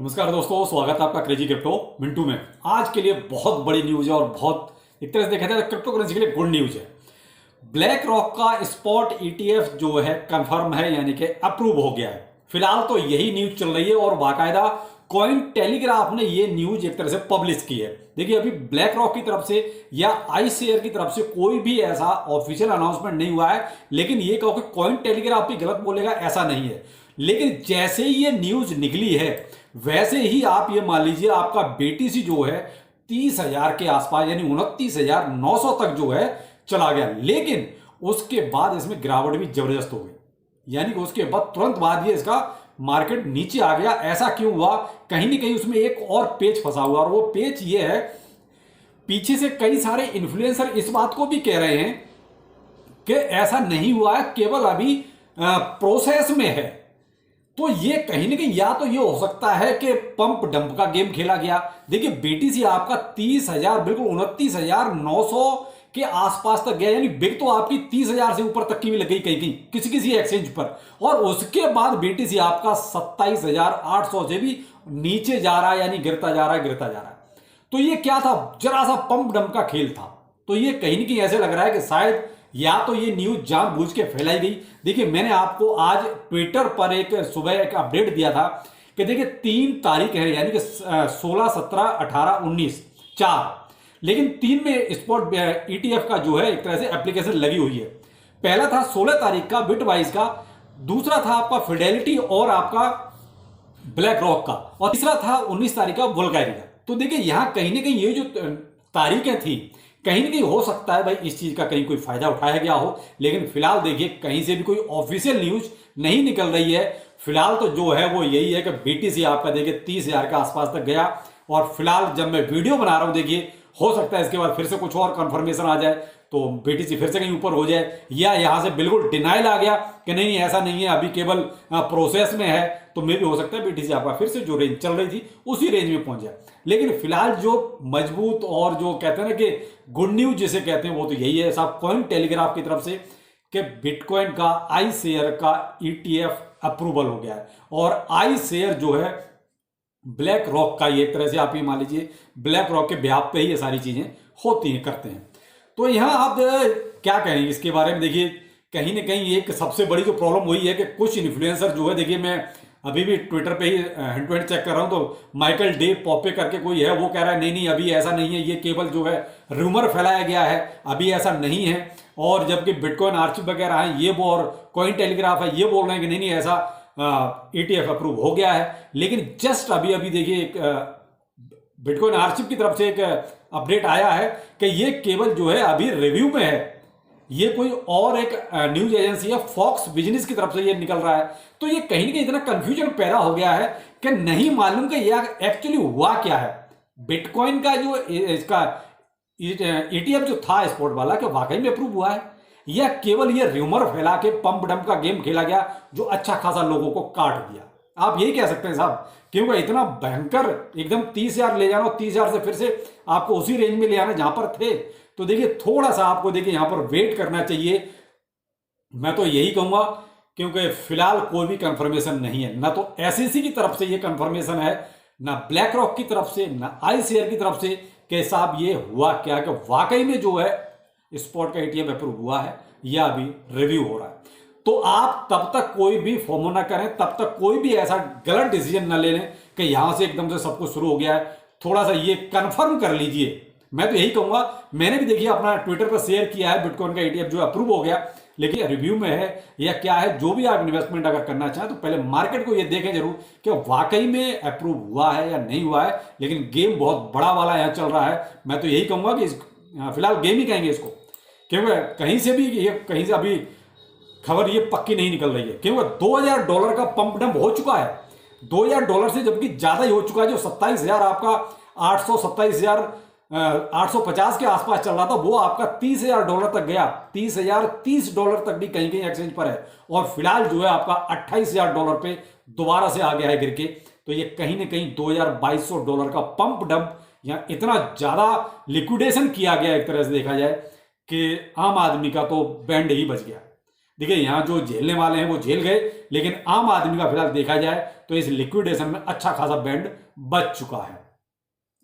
नमस्कार दोस्तों, स्वागत है आपका क्रेजी क्रिप्टो मिंटू में। आज के लिए बहुत बड़ी न्यूज है और बहुत एक तरह से देखा जाए क्रिप्टो करेंसी के लिए गुड न्यूज है। ब्लैक रॉक का स्पॉट ईटीएफ जो है कंफर्म है, यानी कि अप्रूव हो गया है। फिलहाल तो यही न्यूज चल रही है और बाकायदा कॉइन टेलीग्राफ ने ये न्यूज एक तरह से पब्लिश की है। देखिए, अभी ब्लैक रॉक की तरफ से या आई शेयर की तरफ से कोई भी ऐसा ऑफिशियल अनाउंसमेंट नहीं हुआ है, लेकिन ये कहो कि कॉइन टेलीग्राफ भी गलत बोलेगा ऐसा नहीं है। लेकिन जैसे ही ये न्यूज निकली है वैसे ही आप ये मान लीजिए आपका बीटीसी जो है 30,000 के आसपास यानी 29,900 तक जो है चला गया। लेकिन उसके बाद इसमें गिरावट भी जबरदस्त हो गई, यानी कि उसके बाद तुरंत बाद ये इसका मार्केट नीचे आ गया। ऐसा क्यों हुआ? कहीं ना कहीं उसमें एक और पेच फंसा हुआ, और वो पेच ये है, पीछे से कई सारे इन्फ्लुएंसर इस बात को भी कह रहे हैं कि ऐसा नहीं हुआ है, केवल अभी प्रोसेस में है। तो ये कहीं ना कहीं या तो ये हो सकता है कि पंप डंप का गेम खेला गया। देखिए, बीटीसी आपका 30,000 बिल्कुल 29,900 के आसपास तक गया, यानी बिग तो आपकी 30,000 से ऊपर तक की भी लग गई कहीं कहीं किसी किसी एक्सचेंज पर। और उसके बाद बीटीसी आपका 27,800 से भी नीचे जा रहा है, यानी गिरता जा रहा है गिरता जा रहा है। तो ये क्या था? जरा सा पंप डंप का खेल था। तो ये कहीं ना कहीं ऐसे लग रहा है कि शायद या तो ये न्यूज जानबूझ के फैलाई गई। देखिए, मैंने आपको आज ट्विटर पर एक सुबह एक अपडेट दिया था कि देखिए 3 तारीख है, यानी कि 16, 17, 18, 19 4, लेकिन 3 में स्पॉट ईटीएफ का जो है एक तरह से एप्लीकेशन लगी हुई है। पहला था 16 तारीख का बिटवाइज का, दूसरा था आपका फिडेलिटी और आपका ब्लैक रॉक का, और तीसरा था 19 तारीख का वोल्गाइरी का। तो देखिए, यहां कहीं ना कहीं ये जो तारीखें थी, कहीं ना कहीं हो सकता है भाई इस चीज का कहीं कोई फायदा उठाया गया हो। लेकिन फिलहाल देखिए, कहीं से भी कोई ऑफिशियल न्यूज नहीं निकल रही है। फिलहाल तो जो है वो यही है कि बीटीसी आपका देखिए 30,000 के आसपास तक गया। और फिलहाल जब मैं वीडियो बना रहा हूं, देखिए हो सकता है इसके बाद फिर से कुछ और कंफर्मेशन आ जाए तो बीटीसी फिर से कहीं ऊपर हो जाए, या यहां से बिल्कुल डिनाइल आ गया कि नहीं ऐसा नहीं है, अभी केवल प्रोसेस में है। तो मे भी हो सकता है बीटीसी आपका फिर से जो रेंज चल रही थी उसी रेंज में पहुंच जाए। लेकिन फिलहाल जो मजबूत और जो कहते हैं ना कि गुड न्यूज जिसे कहते हैं, वो तो यही है साहब, कॉइन टेलीग्राफ की तरफ से कि बिटकॉइन का आई शेयर का ईटीएफ अप्रूवल हो गया है। और आई शेयर जो है ब्लैक रॉक का, ये एक तरह से आप ये मान लीजिए ब्लैक रॉक के ब्याह पे ही ये सारी चीजें होती हैं, करते हैं। तो यहाँ आप क्या कहेंगे इसके बारे में? देखिए, कहीं ना कहीं एक सबसे बड़ी जो प्रॉब्लम वही है कि कुछ इन्फ्लुएंसर जो है, देखिए मैं अभी भी ट्विटर पे ही हैंड टू हैंड चेक कर रहा हूँ, तो माइकल डे पॉपे करके कोई है, वो कह रहा है नहीं नहीं अभी ऐसा नहीं है, ये केवल जो है रूमर फैलाया गया है, अभी ऐसा नहीं है। और जबकि बिटकॉइन आर्चिव वगैरह है ये वो, और कॉइन टेलीग्राफ है ये बोल रहे हैं कि नहीं नहीं ऐसा ईटीएफ अप्रूव हो गया है। लेकिन जस्ट अभी अभी देखिए एक बिटकॉइन आर्चिव की तरफ से एक अपडेट आया है कि ये केवल जो है अभी रिव्यू में है। ये कोई और एक न्यूज एजेंसी है फॉक्स बिजनेस की तरफ से ये निकल रहा है। तो ये कहीं ना कहीं इतना कंफ्यूजन पैदा हो गया है कि नहीं मालूम कि यह एक्चुअली हुआ क्या है। बिटकॉइन का जो इसका ईटीएफ जो था स्पॉट वाला, कि वाकई में अप्रूव हुआ है, या केवल ये र्यूमर फैला के पंप डंप का गेम खेला गया जो अच्छा खासा लोगों को काट दिया। आप यही कह सकते हैं साहब, क्योंकि इतना भयंकर एकदम 30,000 ले जाना, 30,000 से फिर से आपको उसी रेंज में ले आना जहां पर थे। तो देखिए, थोड़ा सा आपको देखिए यहां पर वेट करना चाहिए, मैं तो यही कहूंगा। क्योंकि फिलहाल कोई भी कंफर्मेशन नहीं है, ना तो एसईसी की तरफ से ये कंफर्मेशन है, ना ब्लैक रॉक की तरफ से, ना आई शेयर की तरफ से कि साहब ये हुआ क्या, कि वाकई में जो है स्पॉट का एटीएम अप्रूव हुआ है या अभी रिव्यू हो रहा है। तो आप तब तक कोई भी फॉर्मो ना करें, तब तक कोई भी ऐसा गलत डिसीजन ना ले लें कि यहां से एकदम से सब कुछ शुरू हो गया है। थोड़ा सा ये कंफर्म कर लीजिए, मैं तो यही कहूंगा। मैंने भी देखिए अपना ट्विटर पर शेयर किया है बिटकॉइन का ईटीएफ जो अप्रूव हो गया, लेकिन रिव्यू में है या क्या है। जो भी आप इन्वेस्टमेंट अगर करना चाहें तो पहले मार्केट को ये देखें जरूर कि वाकई में अप्रूव हुआ है या नहीं हुआ है। लेकिन गेम बहुत बड़ा वाला यहां चल रहा है, मैं तो यही कहूंगा कि फिलहाल गेम ही कहेंगे इसको, क्योंकि कहीं से भी ये कहीं से अभी खबर ये पक्की नहीं निकल रही है। क्योंकि $2,000 का पंप डंप हो चुका है, $2,000 से जबकि ज्यादा ही हो चुका है। जो 27,000 आपका 850 के आसपास चल रहा था, वो आपका $30,000 तक गया। $30,030 तक भी कहीं कहीं एक्सचेंज पर है, और फिलहाल जो है आपका $28,000 पे दोबारा से आ गया है गिर के। तो ये कहीं ना कहीं $2,200 का पंप डंप, या इतना ज्यादा लिक्विडेशन किया गया एक तरह से देखा जाए कि आम आदमी का तो बैंड ही बच गया। देखिए, यहां जो झेलने वाले हैं वो झेल गए, लेकिन आम आदमी का फिलहाल देखा जाए तो इस लिक्विडेशन में अच्छा खासा बैंड बच चुका है।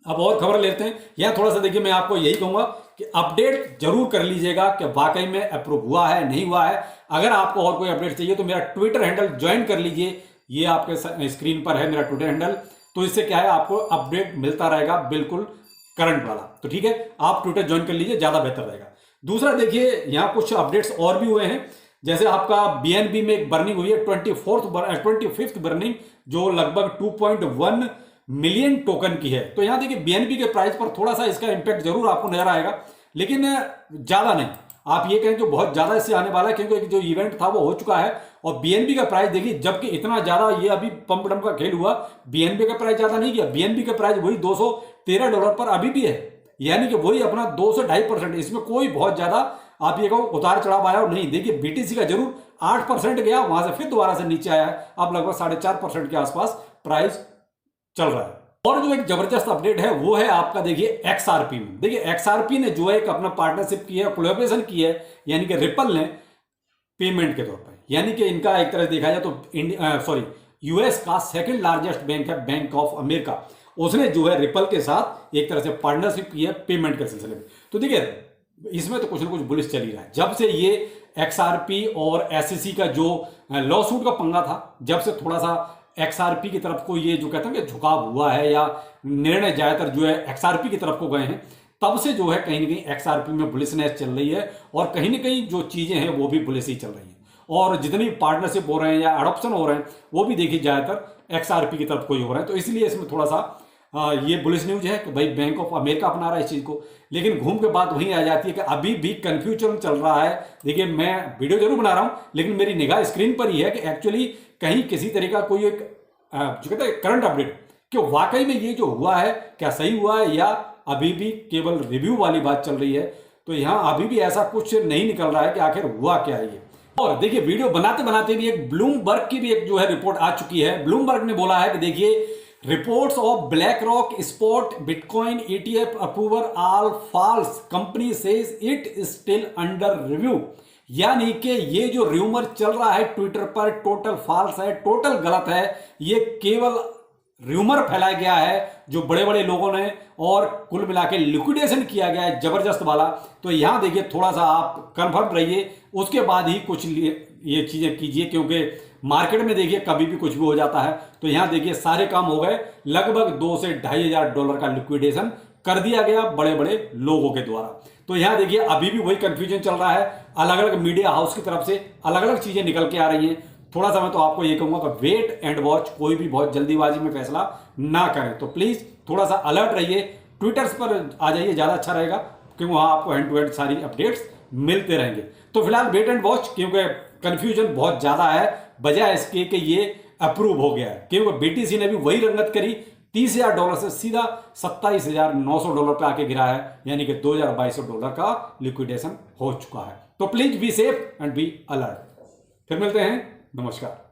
अब और खबर लेते हैं। यह थोड़ा सा देखिए, मैं आपको यही कहूंगा कि अपडेट जरूर कर लीजिएगा कि वाकई में अप्रूव हुआ है नहीं हुआ है। अगर आपको और कोई अपडेट चाहिए तो मेरा ट्विटर हैंडल ज्वाइन कर लीजिए, ये आपके स्क्रीन पर है मेरा ट्विटर हैंडल। तो इससे क्या है, आपको अपडेट मिलता रहेगा बिल्कुल करंट वाला। तो ठीक है, आप ट्विटर ज्वाइन कर लीजिए, ज्यादा बेहतर रहेगा। दूसरा देखिए, यहां कुछ अपडेट्स और भी हुए हैं। जैसे आपका बीएनबी में एक बर्निंग हुई है 25th बर्निंग, जो लगभग 2.1 मिलियन टोकन की है। तो यहां देखिए बीएनबी के प्राइस पर थोड़ा सा इसका इंपैक्ट जरूर आपको नजर आएगा, लेकिन ज्यादा नहीं। आप ये कहें कि बहुत ज्यादा इससे आने वाला है, क्योंकि जो इवेंट था वो हो चुका है। और बीएनबी का प्राइस देखिए, जबकि इतना ज्यादा ये अभी पंप डंप का खेल हुआ, बीएनबी का प्राइस ज्यादा नहीं किया। बीएनबी का प्राइस वही $213 पर अभी भी है, यानी कि वही अपना 2 से 2.5%। इसमें कोई बहुत ज्यादा आप ये कहो उतार चढ़ाव आया और नहीं। देखिए बीटीसी का जरूर 8% गया, वहां से फिर दोबारा से नीचे आया है, अब लगभग 4.5% के आसपास प्राइस चल रहा है। और जो एक जबरदस्त अपडेट है वो है आपका देखिए एक्सआरपी में। देखिए एक्सआरपी ने जो है एक अपना पार्टनरशिप की है, कोलैबोरेशन की है, यानी कि रिपल ने पेमेंट के तौर पर, यानी कि इनका एक तरह से देखा जाए तो यूएस का सेकंड लार्जेस्ट बैंक है बैंक ऑफ अमेरिका, उसने जो है रिपल के साथ एक तरह से पार्टनरशिप की है पेमेंट के सिलसिले में। तो देखिए इसमें तो कुछ ना कुछ बुलिश चल ही रहा है। जब से ये एक्सआरपी और एसईसी का जो लॉ सूट का पंगा था, जब से थोड़ा सा एक्सआरपी की तरफ को ये जो कहते हैं कि झुकाव हुआ है, या निर्णय ज्यादातर जो है एक्सआरपी की तरफ को गए हैं, तब से जो है कहीं ना कहीं एक्सआरपी में बुलिशनेस चल रही है, और कहीं ना कहीं जो चीजें हैं वो भी बुलिश ही चल रही हैं। और जितनी पार्टनरशिप हो रहे हैं या अडॉप्शन हो रहे हैं वो भी देखिए ज्यादातर एक्सआरपी की तरफ को ही हो रहे हैं। तो इसलिए इसमें थोड़ा सा ये बुलिश न्यूज है कि भाई बैंक ऑफ अमेरिका अपना रहा है इस चीज को। लेकिन घूम के बात वहीं आ जाती है कि अभी भी कंफ्यूजन चल रहा है। देखिए मैं वीडियो जरूर बना रहा हूं, लेकिन मेरी निगाह स्क्रीन पर ही है कि एक्चुअली कहीं किसी तरह का कोई एक जो कहते हैं करंट अपडेट, कि वाकई में ये जो हुआ है क्या सही हुआ है, या अभी भी केवल रिव्यू वाली बात चल रही है। तो यहां अभी भी ऐसा कुछ नहीं निकल रहा है कि आखिर हुआ क्या है ये। और देखिए वीडियो बनाते बनाते भी एक ब्लूमबर्ग की भी एक जो है रिपोर्ट आ चुकी है। ब्लूमबर्ग ने बोला है कि देखिए reports of BlackRock spot bitcoin ETF approval all false, company says it still under review. यानी कि ये जो र्यूमर चल रहा है ट्विटर पर टोटल फॉल्स है, टोटल गलत है। ये केवल र्यूमर फैलाया गया है जो बड़े बड़े लोगों ने, और कुल मिला के लिक्विडेशन किया गया है जबरदस्त वाला। तो यहां देखिए थोड़ा सा आप कंफर्म रहिए, उसके बाद ही कुछ ये चीजें कीजिए, क्योंकि मार्केट में देखिए कभी भी कुछ भी हो जाता है। तो यहां देखिए सारे काम हो गए, लगभग $2 से $2,500 का लिक्विडेशन कर दिया गया बड़े बड़े लोगों के द्वारा। तो यहां देखिए अभी भी वही कंफ्यूजन चल रहा है, अलग अलग मीडिया हाउस की तरफ से अलग अलग चीजें निकल के आ रही हैं। थोड़ा सा मैं तो आपको ये कहूंगा कि वेट एंड वॉच, कोई भी बहुत जल्दीबाजी में फैसला ना करें। तो प्लीज थोड़ा सा अलर्ट रहिए, ट्विटर्स पर आ जाइए, ज्यादा अच्छा रहेगा, क्योंकि वहां आपको हैंड टू हैंड सारी अपडेट्स मिलते रहेंगे। तो फिलहाल वेट एंड वॉच, क्योंकि कंफ्यूजन बहुत ज्यादा है, बजाय इसके कि ये अप्रूव हो गया है। क्योंकि बीटीसी ने भी वही रंगत करी, $30,000 से सीधा $27,900 पे आके गिरा है, यानी कि $2,200 का लिक्विडेशन हो चुका है। तो please be safe and be alert. फिर मिलते हैं, नमस्कार।